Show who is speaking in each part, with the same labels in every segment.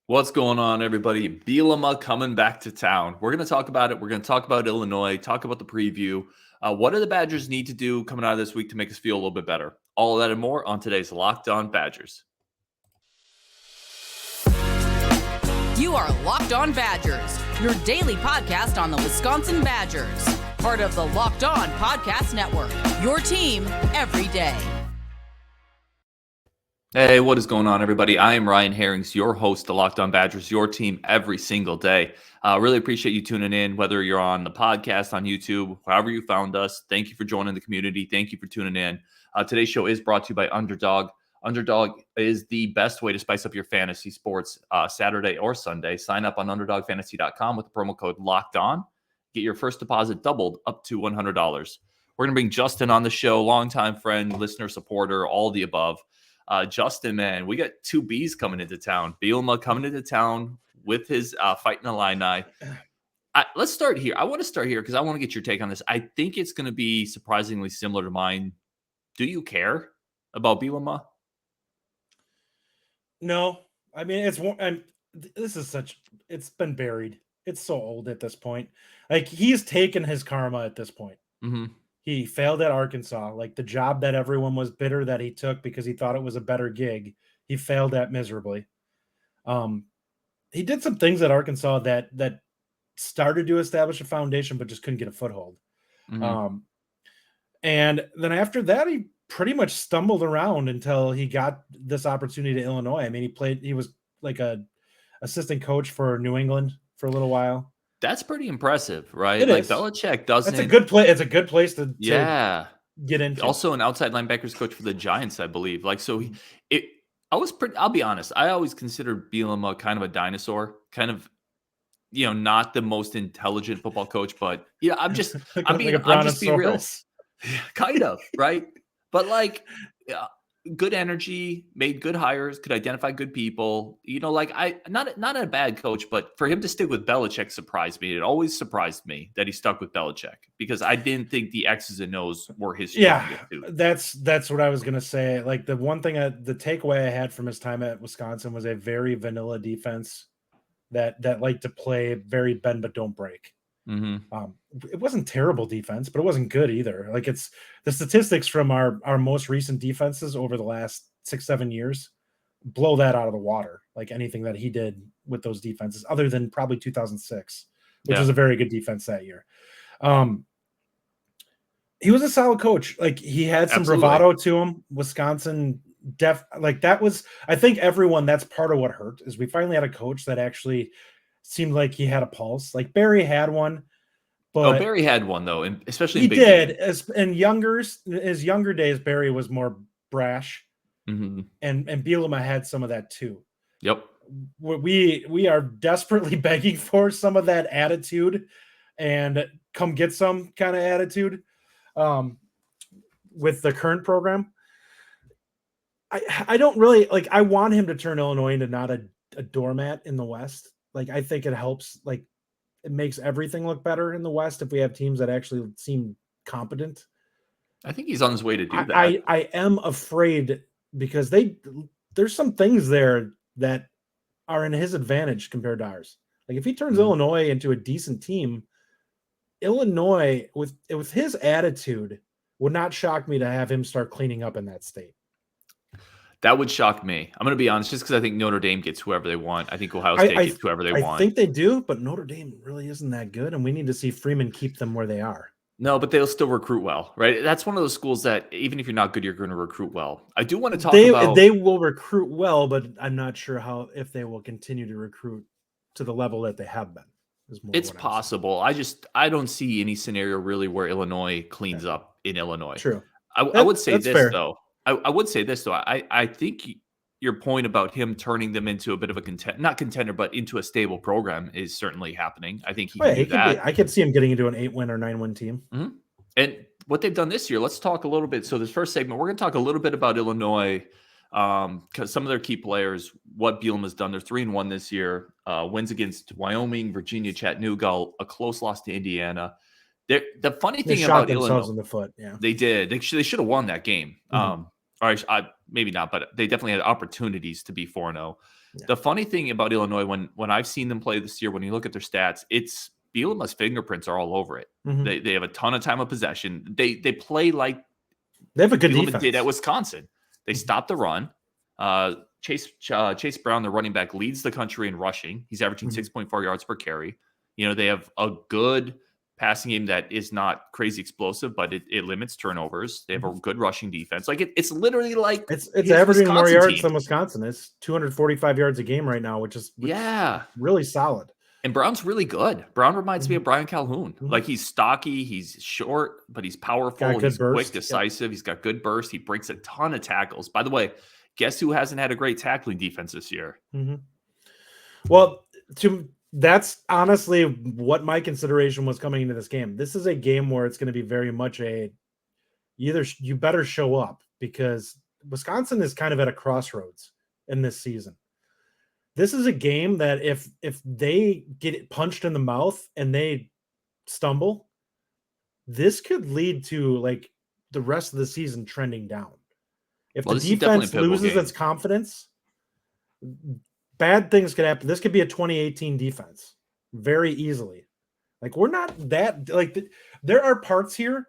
Speaker 1: What's going on, everybody? Bielema coming back to town. We're going to talk about it. We're going to talk about Illinois, talk about the preview. What do the Badgers need to do coming out of this week to make us feel a little bit better? All of that and more on today's Locked On Badgers.
Speaker 2: You are Locked On Badgers, your daily podcast on the Wisconsin Badgers. Part of the Locked On Podcast Network, your team every day.
Speaker 1: Hey, what is going on, everybody? I am Ryan Herrings, your host of Locked On Badgers, your team every single day. Really appreciate you tuning in, whether you're on the podcast, on YouTube, however you found us. Thank you for joining the community. Thank you for tuning in. Today's show is brought to you by Underdog. Underdog is the best way to spice up your fantasy sports Saturday or Sunday. Sign up on UnderdogFantasy.com with the promo code LOCKEDON. Get your first deposit doubled up to $100. We're going to bring Justin on the show, longtime friend, listener, supporter, all the above. Justin, man, we got two Bs coming into town. Bielema coming into town with his Fighting Illini. Let's start here. I want to start here because I want to get your take on this. I think it's going to be surprisingly similar to mine. Do you care about Bielema?
Speaker 3: No. I mean, it's been buried. It's so old at this point. Like, he's taken his karma at this point.
Speaker 1: Mm-hmm.
Speaker 3: He failed at Arkansas, like the job that everyone was bitter that he took because he thought it was a better gig. He failed at miserably. He did some things at Arkansas that started to establish a foundation, but just couldn't get a foothold.
Speaker 1: Mm-hmm.
Speaker 3: And then after that, he pretty much stumbled around until he got this opportunity to Illinois. I mean, he was like a assistant coach for New England for a little while.
Speaker 1: That's pretty impressive, right?
Speaker 3: It
Speaker 1: like
Speaker 3: is.
Speaker 1: Belichick doesn't.
Speaker 3: It's a good play. It's a good place to get into.
Speaker 1: Also, an outside linebackers coach for the Giants, I believe. Like, so I'll be honest. I always considered Bielema kind of a dinosaur, kind of, not the most intelligent football coach, but I'm just being real, kind of, right? But good energy, made good hires, could identify good people. Not a bad coach, but for him to stick with Belichick surprised me. It always surprised me that he stuck with Belichick because I didn't think the X's and O's were his strongest suit.
Speaker 3: That's what I was gonna say. Like, the one thing, the takeaway I had from his time at Wisconsin was a very vanilla defense that liked to play very bend but don't break.
Speaker 1: Mm-hmm.
Speaker 3: It wasn't terrible defense, but it wasn't good either. Like, it's the statistics from our most recent defenses over the last 6-7 years blow that out of the water. Like, anything that he did with those defenses, other than probably 2006, which was a very good defense that year. He was a solid coach. Like, he had some bravado to him. Wisconsin, I think everyone, that's part of what hurt, is we finally had a coach that actually seemed like he had a pulse. Like, Barry had one, but
Speaker 1: Barry had one though, and especially
Speaker 3: he did. In his younger days, Barry was more brash,
Speaker 1: mm-hmm.
Speaker 3: and Bielema had some of that too.
Speaker 1: Yep,
Speaker 3: we are desperately begging for some of that attitude, and come get some kind of attitude with the current program. I don't really like. I want him to turn Illinois into not a doormat in the West. Like, I think it helps. Like, it makes everything look better in the West if we have teams that actually seem competent.
Speaker 1: I think he's on his way to do that.
Speaker 3: I am afraid because there's some things there that are in his advantage compared to ours. Like, if he turns Illinois into a decent team, Illinois with his attitude would not shock me to have him start cleaning up in that state.
Speaker 1: That would shock me. I'm going to be honest, just because I think Notre Dame gets whoever they want. I think Ohio State gets whoever they want.
Speaker 3: I think they do, but Notre Dame really isn't that good, and we need to see Freeman keep them where they are.
Speaker 1: No, but they'll still recruit well, right? That's one of those schools that even if you're not good, you're going to recruit well. I do want to talk about...
Speaker 3: They will recruit well, but I'm not sure if they will continue to recruit to the level that they have been.
Speaker 1: It's possible. I don't see any scenario really where Illinois cleans up in Illinois.
Speaker 3: True.
Speaker 1: I would say this,
Speaker 3: fair.
Speaker 1: though. I would say this, though. I think your point about him turning them into a bit of a not contender, but into a stable program is certainly happening. I think he can do that.
Speaker 3: I could see him getting into an 8-win or 9-win team.
Speaker 1: Mm-hmm. And what they've done this year, let's talk a little bit. So this first segment, we're going to talk a little bit about Illinois, because some of their key players, what Bielema's done. They're 3-1 this year. Wins against Wyoming, Virginia, Chattanooga, a close loss to Indiana. The funny thing about Illinois,
Speaker 3: in the foot. Yeah,
Speaker 1: they did. They should have won that game.
Speaker 3: Mm-hmm.
Speaker 1: Or maybe not, but they definitely had opportunities to be 4-0. The funny thing about Illinois, when I've seen them play this year, when you look at their stats, it's Bielema's fingerprints are all over it.
Speaker 3: Mhm.
Speaker 1: They have a ton of time of possession. They play like
Speaker 3: They have a good
Speaker 1: Bielema
Speaker 3: defense.
Speaker 1: did at Wisconsin. They stop the run. Chase Brown, the running back, leads the country in rushing. He's averaging 6.4 yards per carry. They have a good passing game that is not crazy explosive, but it limits turnovers. They have a good rushing defense. Like it's literally like
Speaker 3: it's averaging
Speaker 1: Wisconsin
Speaker 3: more yards
Speaker 1: team.
Speaker 3: than Wisconsin. It's 245 yards a game right now, which is really solid.
Speaker 1: And Brown's really good. Brown reminds me of Brian Calhoun. Like he's stocky, he's short, but he's powerful. He's quick, decisive. He's got good burst. He breaks a ton of tackles. By the way, guess who hasn't had a great tackling defense this year?
Speaker 3: Well, that's honestly what my consideration was coming into this game. This is a game where it's going to be very much you better show up, because Wisconsin is kind of at a crossroads in this season. This is a game that if they get punched in the mouth and they stumble, this could lead to like the rest of the season trending down. If the defense loses its confidence, bad things could happen. This could be a 2018 defense very easily. Like, we're not that, like, there are parts here,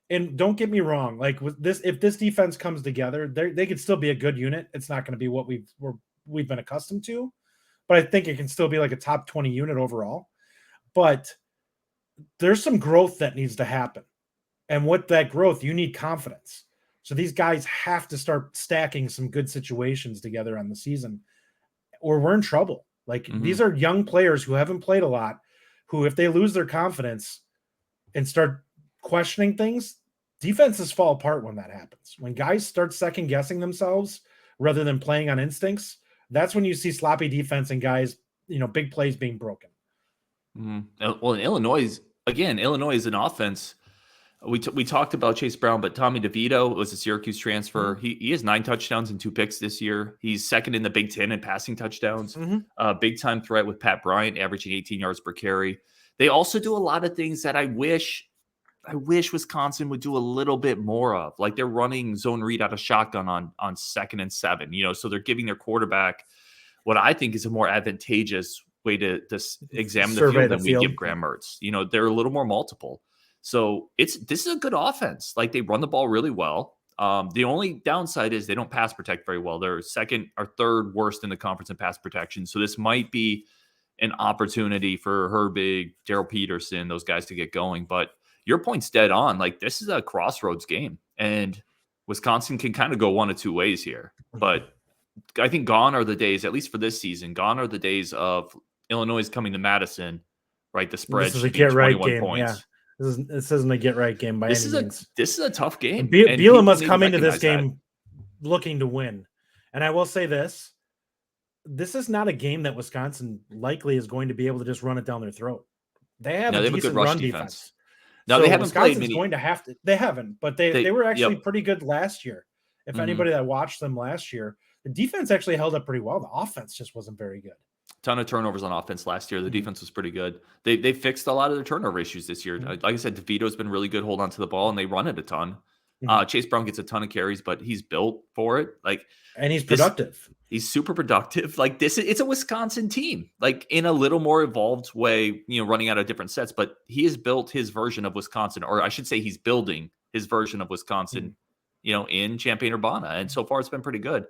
Speaker 3: and don't get me wrong, like with this, if this defense comes together, they could still be a good unit. It's not going to be what we've been accustomed to, but I think it can still be like a top 20 unit overall. But there's some growth that needs to happen. And with that growth, you need confidence. So these guys have to start stacking some good situations together on the season, or we're in trouble. Like, these are young players who haven't played a lot, who, if they lose their confidence and start questioning things, defenses fall apart when that happens. When guys start second guessing themselves rather than playing on instincts, that's when you see sloppy defense and guys, big plays being broken.
Speaker 1: Well, in Illinois is an offense. We talked about Chase Brown, but Tommy DeVito was a Syracuse transfer. He has 9 touchdowns and 2 picks this year. He's second in the Big Ten in passing touchdowns. Big time threat with Pat Bryant, averaging 18 yards per carry. They also do a lot of things that I wish Wisconsin would do a little bit more of. Like, they're running zone read out of shotgun on 2nd and 7. So they're giving their quarterback what I think is a more advantageous way to examine the field than we give Graham Mertz. They're a little more multiple. So this is a good offense. Like, they run the ball really well. The only downside is they don't pass protect very well. They're second or third worst in the conference in pass protection. So this might be an opportunity for Herbig, Daryl Peterson, those guys to get going. But your point's dead on. Like, this is a crossroads game, and Wisconsin can kind of go one of two ways here. But I think gone are the days, at least for this season, gone are the days of Illinois coming to Madison, right? The spread should be 21 points.
Speaker 3: Yeah. This isn't a get-right game by any means.
Speaker 1: This is a tough game.
Speaker 3: Bielema must come into this game looking to win. And I will say this is not a game that Wisconsin likely is going to be able to just run it down their throat. They have a decent run defense.
Speaker 1: No, they haven't played
Speaker 3: many. Going to have to. They haven't, but they were actually pretty good last year. If anybody that watched them last year, the defense actually held up pretty well. The offense just wasn't very good.
Speaker 1: Ton of turnovers on offense last year. The defense was pretty good. They fixed a lot of their turnover issues this year. Like I said, DeVito's been really good hold on to the ball, and they run it a ton. Chase Brown gets a ton of carries, but he's built for it.
Speaker 3: And he's productive.
Speaker 1: He's super productive. Like, it's a Wisconsin team, like, in a little more evolved way, running out of different sets, but he has built his version of Wisconsin, or I should say he's building his version of Wisconsin, in Champaign-Urbana. And so far it's been pretty good.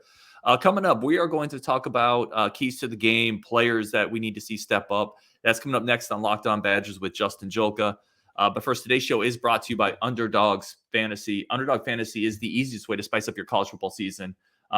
Speaker 1: Coming up, we are going to talk about keys to the game, players that we need to see step up. That's coming up next on Locked On Badgers with Justin Jolka. But first, today's show is brought to you by Underdogs Fantasy. Underdog Fantasy is the easiest way to spice up your college football season.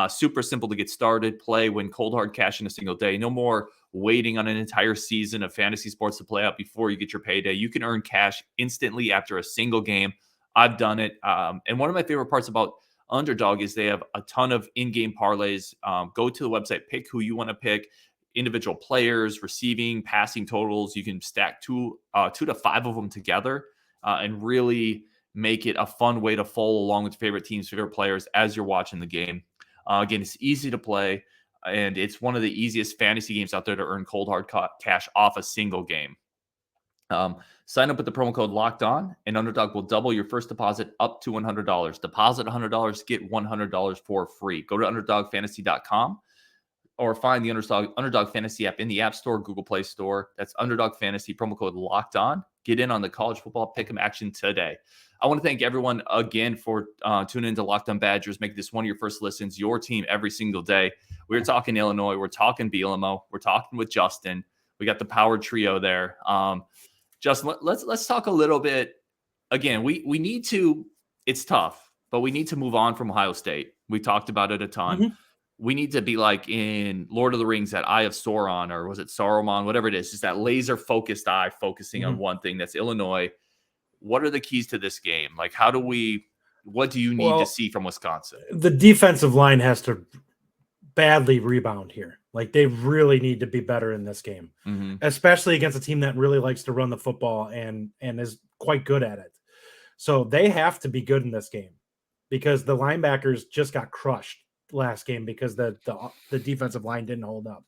Speaker 1: Super simple to get started. Play, win cold hard cash in a single day. No more waiting on an entire season of fantasy sports to play out before you get your payday. You can earn cash instantly after a single game. I've done it. And one of my favorite parts about Underdog is they have a ton of in-game parlays. Go to the website, pick who you want to pick, individual players, receiving, passing totals. You can stack 2 to 5 of them together and really make it a fun way to follow along with your favorite teams, favorite players as you're watching the game. Again, it's easy to play, and it's one of the easiest fantasy games out there to earn cold hard cash off a single game. Sign up with the promo code Locked On, and Underdog will double your first deposit up to $100. Deposit $100, get $100 for free. Go to UnderdogFantasy.com or find the Underdog Fantasy app in the App Store, Google Play Store. That's Underdog Fantasy, promo code Locked On. Get in on the college football pick'em action today. I want to thank everyone again for tuning into Locked On Badgers. Make this one of your first listens, your team every single day. We're talking Illinois. We're talking BLMO. We're talking with Justin. We got the power trio there. Justin, let's talk a little bit. Again, we need to, it's tough, but we need to move on from Ohio State. We talked about it a ton.
Speaker 3: Mm-hmm.
Speaker 1: We need to be like in Lord of the Rings, that Eye of Sauron, or was it Saruman, whatever it is, just that laser focused eye focusing on one thing. That's Illinois. What are the keys to this game? Like, what do you need to see from Wisconsin?
Speaker 3: The defensive line has to badly rebound here. Like, they really need to be better in this game, especially against a team that really likes to run the football and is quite good at it. So they have to be good in this game, because the linebackers just got crushed last game because the defensive line didn't hold up.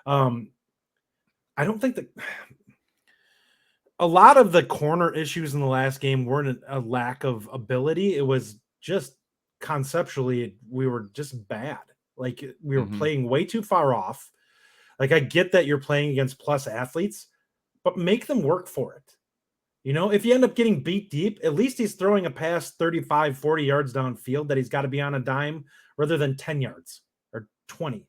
Speaker 3: I don't think that a lot of the corner issues in the last game weren't a lack of ability. It was just conceptually, we were just bad. Like, we were playing way too far off. Like, I get that you're playing against plus athletes, but make them work for it. You know, if you end up getting beat deep, at least he's throwing a pass 35, 40 yards downfield that he's got to be on a dime rather than 10 yards or 20.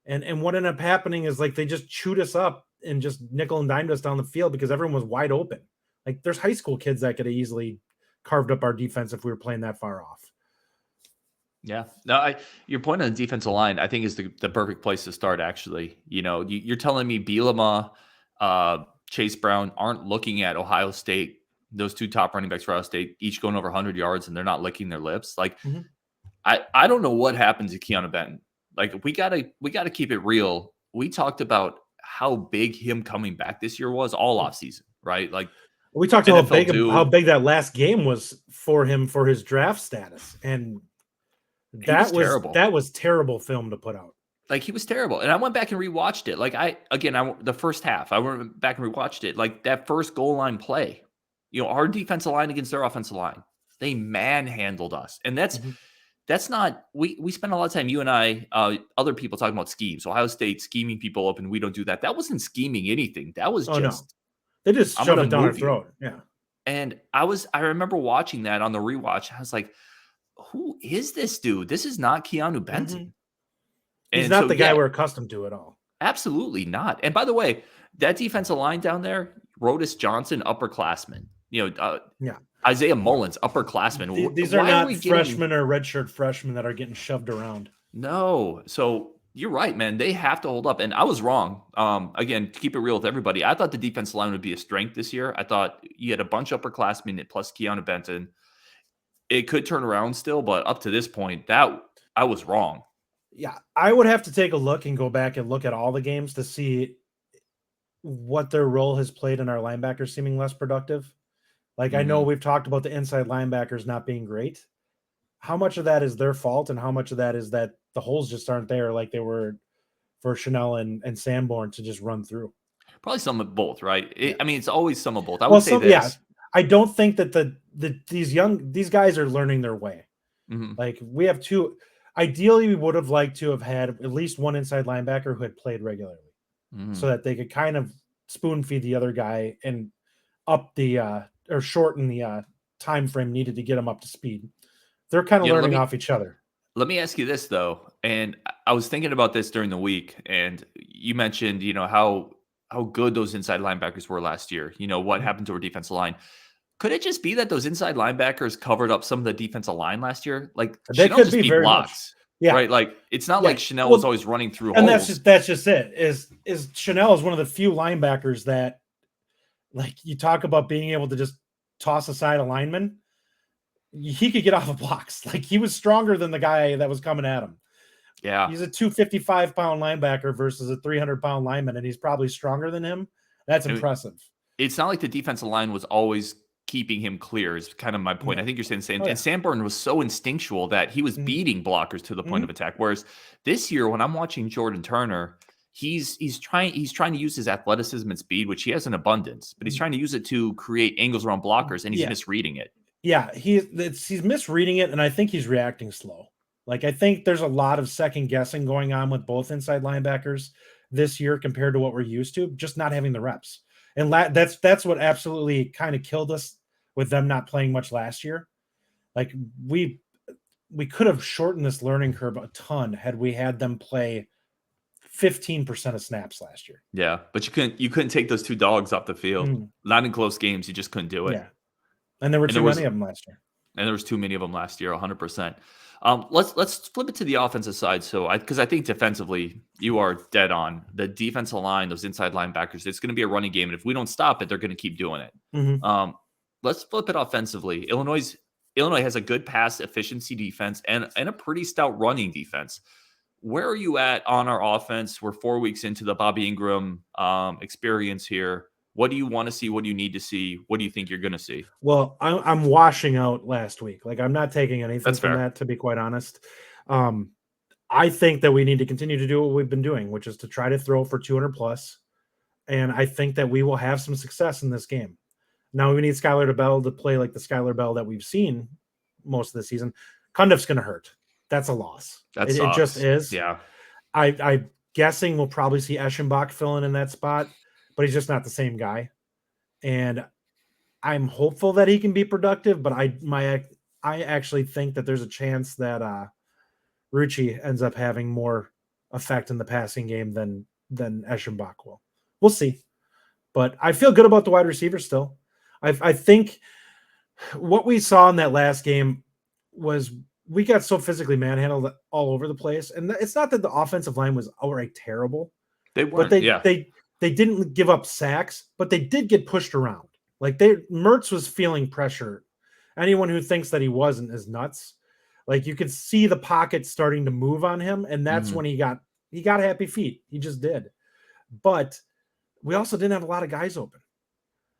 Speaker 3: And what ended up happening is, like, they just chewed us up and just nickel and dimed us down the field because everyone was wide open. Like, there's high school kids that could have easily carved up our defense if we were playing that far off.
Speaker 1: Yeah. No, your point on the defensive line, I think, is the perfect place to start, actually. You know, you're telling me Bielema, Chase Brown aren't looking at Ohio State, those two top running backs for Ohio State, each going over 100 yards, and they're not licking their lips. Like, I don't know what happened to Keanu Benton. Like, we gotta keep it real. We talked about how big him coming back this year was all offseason, right? Like,
Speaker 3: we talked about how big that last game was for him for his draft status, and that was terrible film to put out.
Speaker 1: Like, he was terrible. And I went back and rewatched it. Like, the first half, I went back and rewatched it. Like, that first goal line play, you know, our defensive line against their offensive line, they manhandled us. And that's not, we spent a lot of time, you and I, other people talking about schemes. Ohio State scheming people up, and we don't do that. That wasn't scheming anything. That was
Speaker 3: they just shoved it down our throat. Yeah.
Speaker 1: And I remember watching that on the rewatch. I was like, who is this dude? This is not Keanu Benton.
Speaker 3: He's not the guy we're accustomed to at all.
Speaker 1: Absolutely not. And by the way, that defensive line down there, Rodis Johnson, upperclassman. You know, Isaiah Mullins, upperclassman.
Speaker 3: These are not freshmen or redshirt freshmen that are getting shoved around.
Speaker 1: No. So you're right, man. They have to hold up. And I was wrong. Again, to keep it real with everybody, I thought the defensive line would be a strength this year. I thought you had a bunch of upperclassmen plus Keanu Benton. It could turn around still, but up to this point, that I was wrong.
Speaker 3: Yeah, I would have to take a look and go back and look at all the games to see what their role has played in our linebackers seeming less productive. Like, I know we've talked about the inside linebackers not being great. How much of that is their fault, and how much of that is that the holes just aren't there like they were for Chanel and Sanborn to just run through?
Speaker 1: Probably some of both, right? I mean, it's always some of both. I would say this.
Speaker 3: Yeah, I don't think that these guys are learning their way. Like, we have two. Ideally, we would have liked to have had at least one inside linebacker who had played regularly, so that they could kind of spoon feed the other guy and up the or shorten the time frame needed to get them up to speed. They're kind of learning off each other.
Speaker 1: Let me ask you this, though, and I was thinking about this during the week, and you mentioned, you know, how good those inside linebackers were last year. You know, what happened to our defensive line? Could it just be that those inside linebackers covered up some of the defensive line last year? Like,
Speaker 3: they could be very
Speaker 1: blocks, right? Like, it's not like Chanel was always running through
Speaker 3: and
Speaker 1: holes.
Speaker 3: That's just it. Is Chanel is one of the few linebackers that, like, you talk about being able to just toss aside a lineman. He could get off of blocks. Like, he was stronger than the guy that was coming at him.
Speaker 1: Yeah,
Speaker 3: he's a 255-pound linebacker versus a 300-pound lineman, and he's probably stronger than him. That's impressive.
Speaker 1: It's not like the defensive line was always keeping him clear, is kind of my point. I think you're saying the same. And Sanborn was so instinctual that he was beating blockers to the point of attack. Whereas this year, when I'm watching Jordan Turner, he's trying to use his athleticism and speed, which he has in abundance, but he's trying to use it to create angles around blockers, and he's misreading it.
Speaker 3: Yeah, he's misreading it, and I think he's reacting slow. Like, I think there's a lot of second guessing going on with both inside linebackers this year compared to what we're used to, just not having the reps. And that's what absolutely kind of killed us with them not playing much last year. Like, we could have shortened this learning curve a ton had we had them play 15% of snaps last year.
Speaker 1: Yeah, but you couldn't take those two dogs off the field.
Speaker 3: Mm.
Speaker 1: Not in close games. You just couldn't do it.
Speaker 3: Yeah. And there were too many of them last year.
Speaker 1: And there was too many of them last year, 100%. Let's flip it to the offensive side. So, because I think defensively, you are dead on. The defensive line, those inside linebackers, it's going to be a running game, and if we don't stop it, they're going to keep doing it.
Speaker 3: Mm-hmm.
Speaker 1: Let's flip it offensively. Illinois has a good pass efficiency defense and a pretty stout running defense. Where are you at on our offense? We're 4 weeks into the Bobby Ingram experience here. What do you want to see? What do you need to see? What do you think you're going to see?
Speaker 3: Well, I'm washing out last week. Like, I'm not taking anything
Speaker 1: That's
Speaker 3: from
Speaker 1: fair.
Speaker 3: that, to be quite honest. I think that we need to continue to do what we've been doing, which is to try to throw for 200 plus. And I think that we will have some success in this game. Now we need Skylar Bell to play like the Skylar Bell that we've seen most of the season. Cundiff's going to hurt. That's a loss. It just is.
Speaker 1: Yeah.
Speaker 3: I'm guessing we'll probably see Eschenbach filling in that spot, but he's just not the same guy. And I'm hopeful that he can be productive, but I actually think that there's a chance that Rucci ends up having more effect in the passing game than Eschenbach will. We'll see. But I feel good about the wide receiver still. I think what we saw in that last game was we got so physically manhandled all over the place. And it's not that the offensive line was outright terrible.
Speaker 1: They weren't.
Speaker 3: But they didn't give up sacks, but they did get pushed around. Like, Mertz was feeling pressure. Anyone who thinks that he wasn't is nuts. Like, you could see the pocket starting to move on him, and that's when he got happy feet. He just did. But we also didn't have a lot of guys open.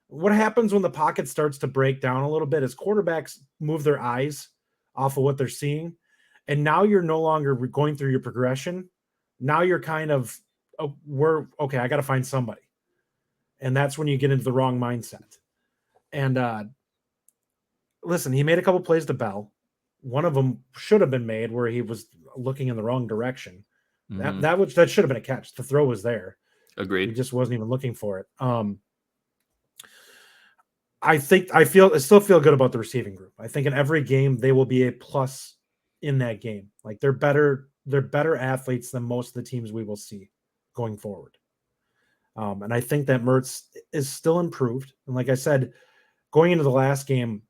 Speaker 3: What happens when the pocket starts to break down a little bit is quarterbacks move their eyes off of what they're seeing, and now you're no longer going through your progression. Now you're kind of, I got to find somebody. And that's when you get into the wrong mindset. And listen, he made a couple plays to Bell. One of them should have been made where he was looking in the wrong direction. That should have been a catch. The throw was there.
Speaker 1: Agreed.
Speaker 3: He just wasn't even looking for it. I still feel good about the receiving group. I think in every game they will be a plus in that game. Like, they're better athletes than most of the teams we will see going forward. And I think that Mertz is still improved. And like I said, going into the last game,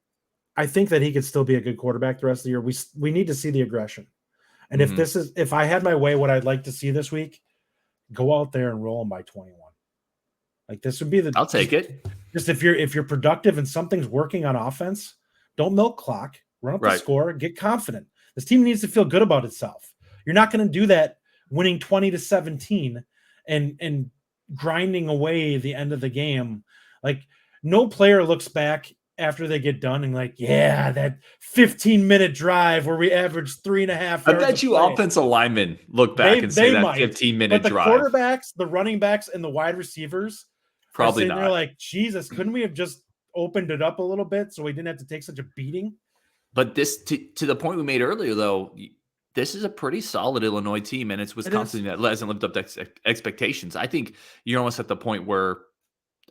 Speaker 3: I think that he could still be a good quarterback the rest of the year. We need to see the aggression. And if I had my way, what I'd like to see this week, go out there and roll them by 21. Like, this would be
Speaker 1: I'll take it.
Speaker 3: Just if you're productive and something's working on offense, don't milk clock, run up the score, get confident. This team needs to feel good about itself. You're not going to do that winning 20-17 and grinding away the end of the game. Like, no player looks back after they get done and like, yeah, that 15-minute drive where we averaged 3.5 yards.
Speaker 1: I bet you offensive linemen look back and say that 15-minute drive.
Speaker 3: But the quarterbacks, the running backs, and the wide receivers
Speaker 1: probably not.
Speaker 3: They're like, Jesus, couldn't we have just opened it up a little bit so we didn't have to take such a beating?
Speaker 1: But this, to the point we made earlier, though, this is a pretty solid Illinois team, and it's Wisconsin that hasn't lived up to expectations. I think you're almost at the point where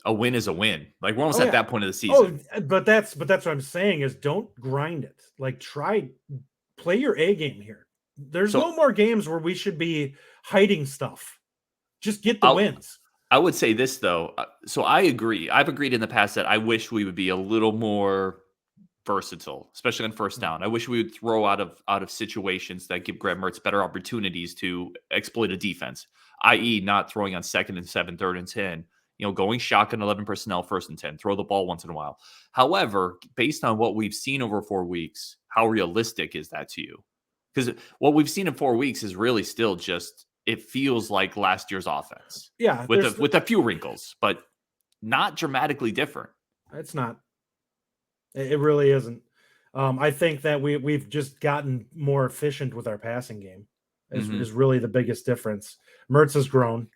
Speaker 1: a win is a win. Like, we're almost at that point of the season.
Speaker 3: But that's what I'm saying is don't grind it. Like, play your A game here. There's no more games where we should be hiding stuff. Just get the wins.
Speaker 1: I would say this, though. So I agree. I've agreed in the past that I wish we would be a little more versatile, especially on first down. I wish we would throw out of situations that give Graham Mertz better opportunities to exploit a defense, i.e. not throwing on 2nd and 7, 3rd and 10, going shotgun 11 personnel, 1st and 10, throw the ball once in a while. However, based on what we've seen over 4 weeks, how realistic is that to you? Because what we've seen in 4 weeks is really still just, it feels like last year's offense.
Speaker 3: Yeah.
Speaker 1: With a few wrinkles, but not dramatically different.
Speaker 3: It's not. It really isn't. I think that we've just gotten more efficient with our passing game is really the biggest difference. Mertz has grown.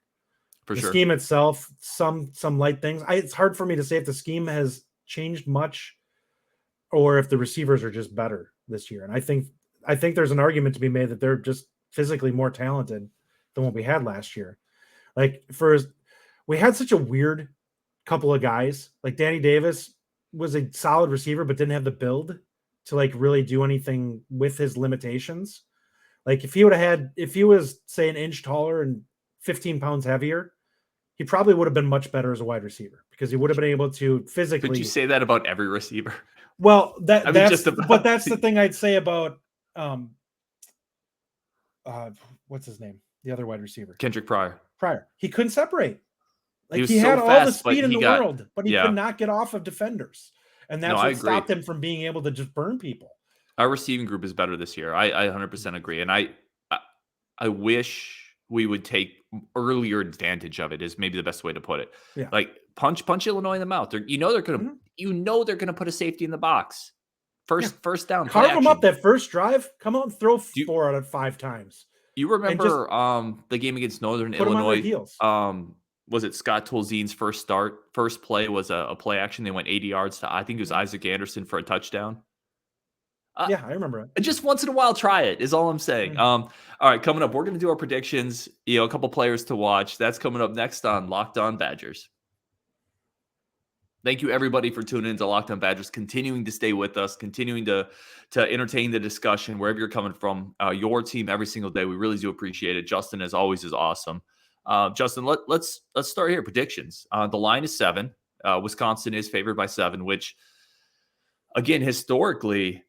Speaker 3: For sure. The scheme itself, some light things. It's hard for me to say if the scheme has changed much or if the receivers are just better this year. And I think I think there's an argument to be made that they're just physically more talented than what we had last year. Like we had such a weird couple of guys. Like Danny Davis was a solid receiver, but didn't have the build to like really do anything with his limitations. Like if he was say an inch taller and 15 pounds heavier, he probably would have been much better as a wide receiver because he would have been able to physically.
Speaker 1: Could you say that about every receiver?
Speaker 3: Well, that's the thing I'd say about what's his name? The other wide receiver.
Speaker 1: Kendrick Pryor.
Speaker 3: He couldn't separate. Like he
Speaker 1: so
Speaker 3: had
Speaker 1: fast,
Speaker 3: all the speed in the world, but he
Speaker 1: yeah.
Speaker 3: could not get off of defenders. And that's what stopped him from being able to just burn people.
Speaker 1: Our receiving group is better this year. I 100% agree. And I wish we would take earlier advantage of it is maybe the best way to put it.
Speaker 3: Yeah.
Speaker 1: Like punch Illinois in the mouth. They're going to put a safety in the box. First down.
Speaker 3: Carve them up that first drive. Come out and throw 4 out of 5 times.
Speaker 1: You remember the game against Northern Illinois? Was it Scott Tolzien's first play was a play action. They went 80 yards to, I think it was Isaac Anderson for a touchdown.
Speaker 3: Yeah, I remember it.
Speaker 1: Just once in a while, try it is all I'm saying. All right, coming up, we're going to do our predictions. A couple players to watch. That's coming up next on Locked On Badgers. Thank you, everybody, for tuning into Locked On Badgers, continuing to stay with us, continuing to entertain the discussion wherever you're coming from. Your team every single day. We really do appreciate it. Justin, as always, is awesome. Justin, let's start here. Predictions. The line is 7. Wisconsin is favored by 7, which, again, historically,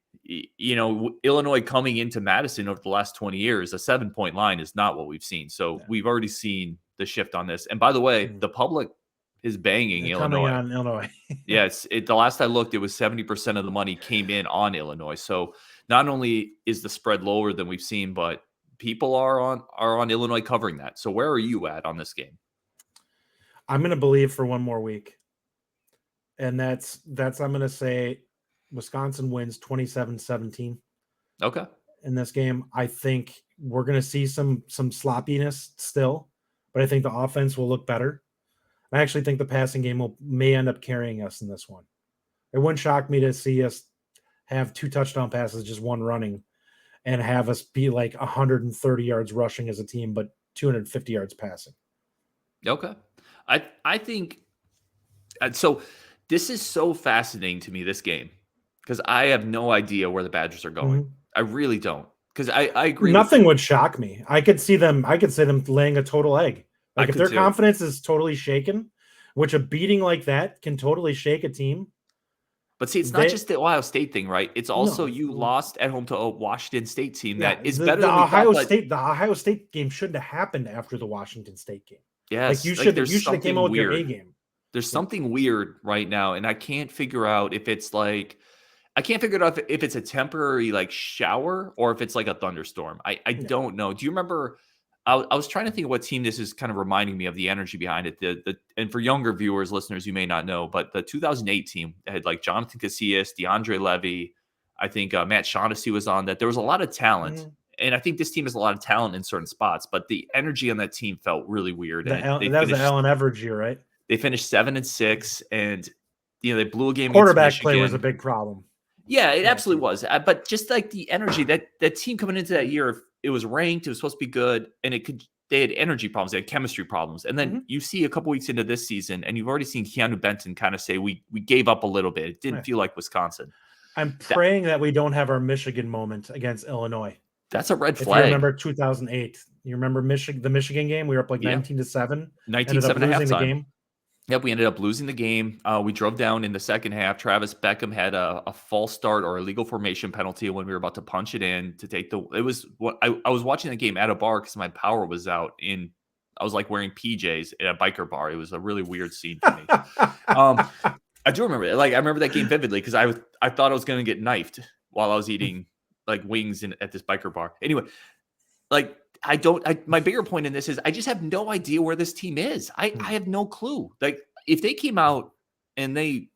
Speaker 1: Illinois coming into Madison over the last 20 years, a 7-point line is not what we've seen. So we've already seen the shift on this. And by the way, the public is banging Illinois.
Speaker 3: Coming on Illinois.
Speaker 1: Yes. The last I looked, it was 70% of the money came in on Illinois. So not only is the spread lower than we've seen, but people are on Illinois covering that. So where are you at on this game?
Speaker 3: I'm going to believe for one more week. And that's I'm going to say Wisconsin wins 27-17.
Speaker 1: Okay.
Speaker 3: In this game, I think we're going to see some sloppiness still, but I think the offense will look better. I actually think the passing game may end up carrying us in this one. It wouldn't shock me to see us have 2 touchdown passes, just 1 running, and have us be like 130 yards rushing as a team, but 250 yards passing.
Speaker 1: Okay. I think so. This is so fascinating to me, this game, because I have no idea where the Badgers are going. Mm-hmm. I really don't. Because I agree.
Speaker 3: Nothing would shock me. I could see them laying a total egg. Like if their confidence is totally shaken, which a beating like that can totally shake a team.
Speaker 1: But see, it's not just the Ohio State thing, right? It's also you lost at home to a Washington State team that is better than
Speaker 3: Ohio State. The Ohio State game shouldn't have happened after the Washington State game.
Speaker 1: Yes,
Speaker 3: like you should have came out with your A game.
Speaker 1: There's something weird right now, and I can't figure out if it's like if it's a temporary like shower or if it's like a thunderstorm. I don't know. Do you remember? I was trying to think of what team this is kind of reminding me of, the energy behind it. And for younger viewers, listeners, you may not know, but the 2008 team had like Jonathan Casillas, DeAndre Levy. I think Matt Shaughnessy was on that. There was a lot of talent. Mm-hmm. And I think this team has a lot of talent in certain spots, but the energy on that team felt really weird.
Speaker 3: That was the Allen Everidge year, right?
Speaker 1: They finished 7-6, and they blew a game.
Speaker 3: Quarterback play was a big problem.
Speaker 1: Yeah, it absolutely was. But just like the energy that team coming into that year, it was ranked, it was supposed to be good, and they had energy problems, they had chemistry problems. And then you see a couple weeks into this season, and you've already seen Keanu Benton kind of say, we gave up a little bit. It didn't feel like Wisconsin.
Speaker 3: I'm praying that we don't have our Michigan moment against Illinois.
Speaker 1: That's a red flag.
Speaker 3: If you remember 2008, you remember the Michigan game? We were up like 19-7.
Speaker 1: 19-7 at halftime.
Speaker 3: The game.
Speaker 1: Yep, we ended up losing the game. We drove down in the second half. Travis Beckham had a false start or illegal formation penalty when we were about to punch it in to take the. It was what I was watching the game at a bar because my power was out. I was like wearing PJs at a biker bar. It was a really weird scene for me. I do remember it. Like I remember that game vividly because I thought I was going to get knifed while I was eating like wings at this biker bar. Anyway, like. My bigger point in this is I just have no idea where this team is. I have no clue. Like if they came out and they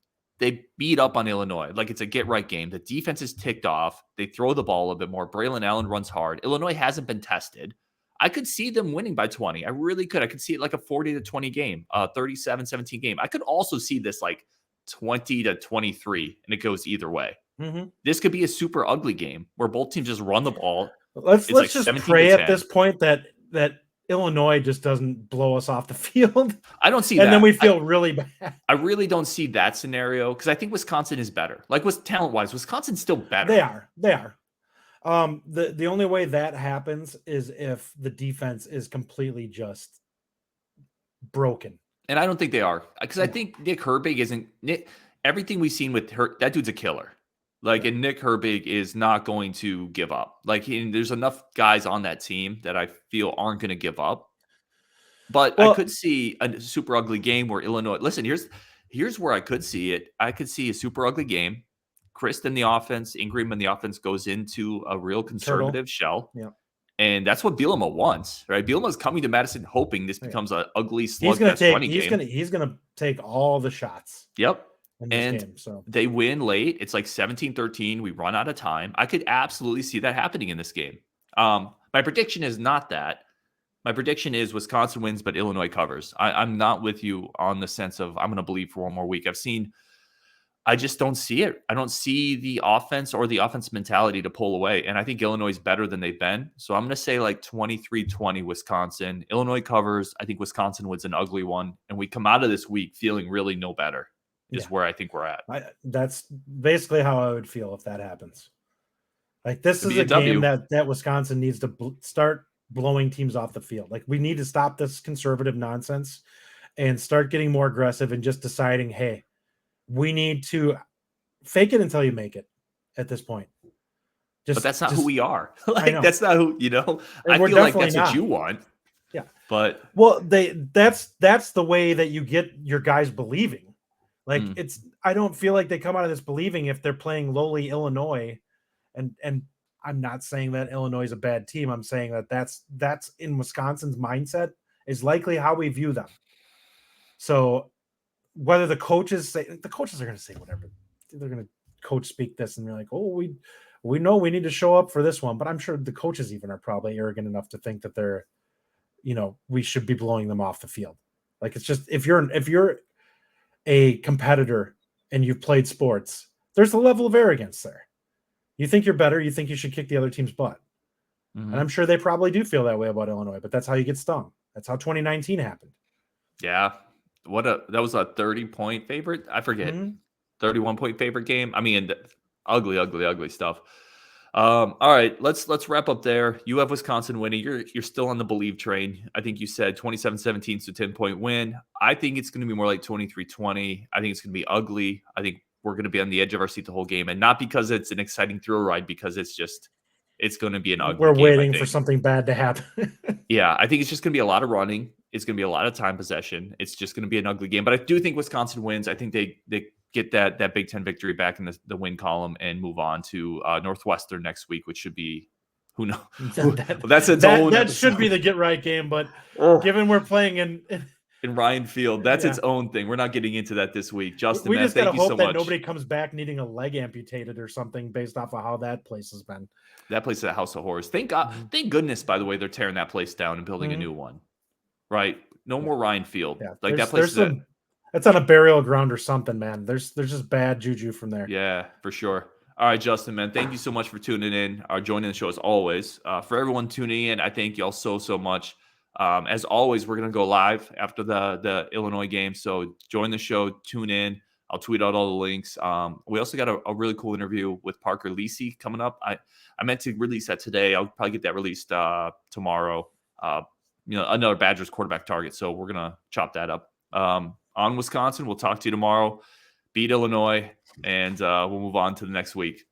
Speaker 1: beat up on Illinois, like it's a get right game. The defense is ticked off. They throw the ball a bit more. Braylon Allen runs hard. Illinois hasn't been tested. I could see them winning by 20. I really could. I could see it like a 40-20 game, 37-17 game. I could also see this like 20-23 and it goes either way. This could be a super ugly game where both teams just run the ball.
Speaker 3: Let's
Speaker 1: like
Speaker 3: just pray at this point that Illinois just doesn't blow us off the field.
Speaker 1: I don't see
Speaker 3: and
Speaker 1: that.
Speaker 3: then we feel really bad.
Speaker 1: I really don't see that scenario because I think Wisconsin is better. Like, talent-wise, Wisconsin's still better.
Speaker 3: They are. The only way that happens is if the defense is completely just broken.
Speaker 1: And I don't think they are, because I think Nick Herbig isn't everything we've seen with her. That dude's a killer. Like, and Nick Herbig is not going to give up. Like, there's enough guys on that team that I feel aren't going to give up. But I could see a super ugly game where Illinois. Listen, here's where I could see it. I could see a super ugly game. Christ in the offense, Ingram in the offense goes into a real conservative shell.
Speaker 3: Yeah.
Speaker 1: And that's what Bielema wants, right? Bielema's coming to Madison hoping this becomes an ugly slugfest running game.
Speaker 3: He's gonna take all the shots.
Speaker 1: Yep.
Speaker 3: In this game, so
Speaker 1: they win late. It's like 17-13. We run out of time. I could absolutely see that happening in this game. My prediction is not that. My prediction is Wisconsin wins, but Illinois covers. I'm not with you on the sense of I'm going to believe for one more week. I just don't see it. I don't see the offense or the offense mentality to pull away. And I think Illinois is better than they've been. So I'm going to say like 23-20 Wisconsin. Illinois covers. I think Wisconsin wins an ugly one. And we come out of this week feeling really no better is where I think we're at.
Speaker 3: That's basically how I would feel if that happens. Like, this is a game that Wisconsin needs to start blowing teams off the field. Like, we need to stop this conservative nonsense and start getting more aggressive and just deciding, hey, we need to fake it until you make it at this point.
Speaker 1: But that's not who we are. Like, that's not who, I feel like that's what you want.
Speaker 3: Yeah.
Speaker 1: But
Speaker 3: that's the way that you get your guys believing. Like, I don't feel like they come out of this believing if they're playing lowly Illinois. And I'm not saying that Illinois is a bad team. I'm saying that that's in Wisconsin's mindset is likely how we view them. So whether the coaches are going to say whatever, they're going to coach speak this and they're like, oh, we know we need to show up for this one. But I'm sure the coaches even are probably arrogant enough to think that they're, we should be blowing them off the field. Like, it's just, if you're a competitor and you've played sports, there's a level of arrogance there. You think you're better. You think you should kick the other team's butt. Mm-hmm. And I'm sure they probably do feel that way about Illinois, but that's how you get stung. That's how 2019 happened.
Speaker 1: Yeah. That was a 30-point favorite. I forget. 31-point favorite game. I mean, ugly stuff. All right, let's wrap up there. You have Wisconsin winning. You're still on the believe train. I think you said 27-17, so 10-point win. I think it's going to be more like 23-20. I think it's going to be ugly. I think we're going to be on the edge of our seat the whole game, and not because it's an exciting thrill ride, because it's going to be an ugly.
Speaker 3: We're
Speaker 1: game,
Speaker 3: waiting for something bad to happen.
Speaker 1: Yeah, I think it's just going to be a lot of running. It's going to be a lot of time possession. It's just going to be an ugly game. But I do think Wisconsin wins. I think they get that Big Ten victory back in the win column and move on to Northwestern next week, which should be, who knows?
Speaker 3: That should be the get right game. But given we're playing in
Speaker 1: Ryan Field, that's its own thing. We're not getting into that this week. Justin,
Speaker 3: we just got to hope that
Speaker 1: much.
Speaker 3: Nobody comes back needing a leg amputated or something based off of how that place has been.
Speaker 1: That place is a house of horrors. Thank God, thank goodness, by the way, they're tearing that place down and building a new one. Right? No more Ryan Field.
Speaker 3: Yeah,
Speaker 1: like that place
Speaker 3: that's on a burial ground or something, man. There's just bad juju from there.
Speaker 1: Yeah, for sure. All right, Justin, man, thank you so much for tuning in, joining the show as always. For everyone tuning in, I thank y'all so much. As always, we're going to go live after the Illinois game. So join the show, tune in. I'll tweet out all the links. We also got a really cool interview with Parker Lisi coming up. I meant to release that today. I'll probably get that released tomorrow. Another Badgers quarterback target. So we're going to chop that up. On Wisconsin, we'll talk to you tomorrow. Beat Illinois, and we'll move on to the next week.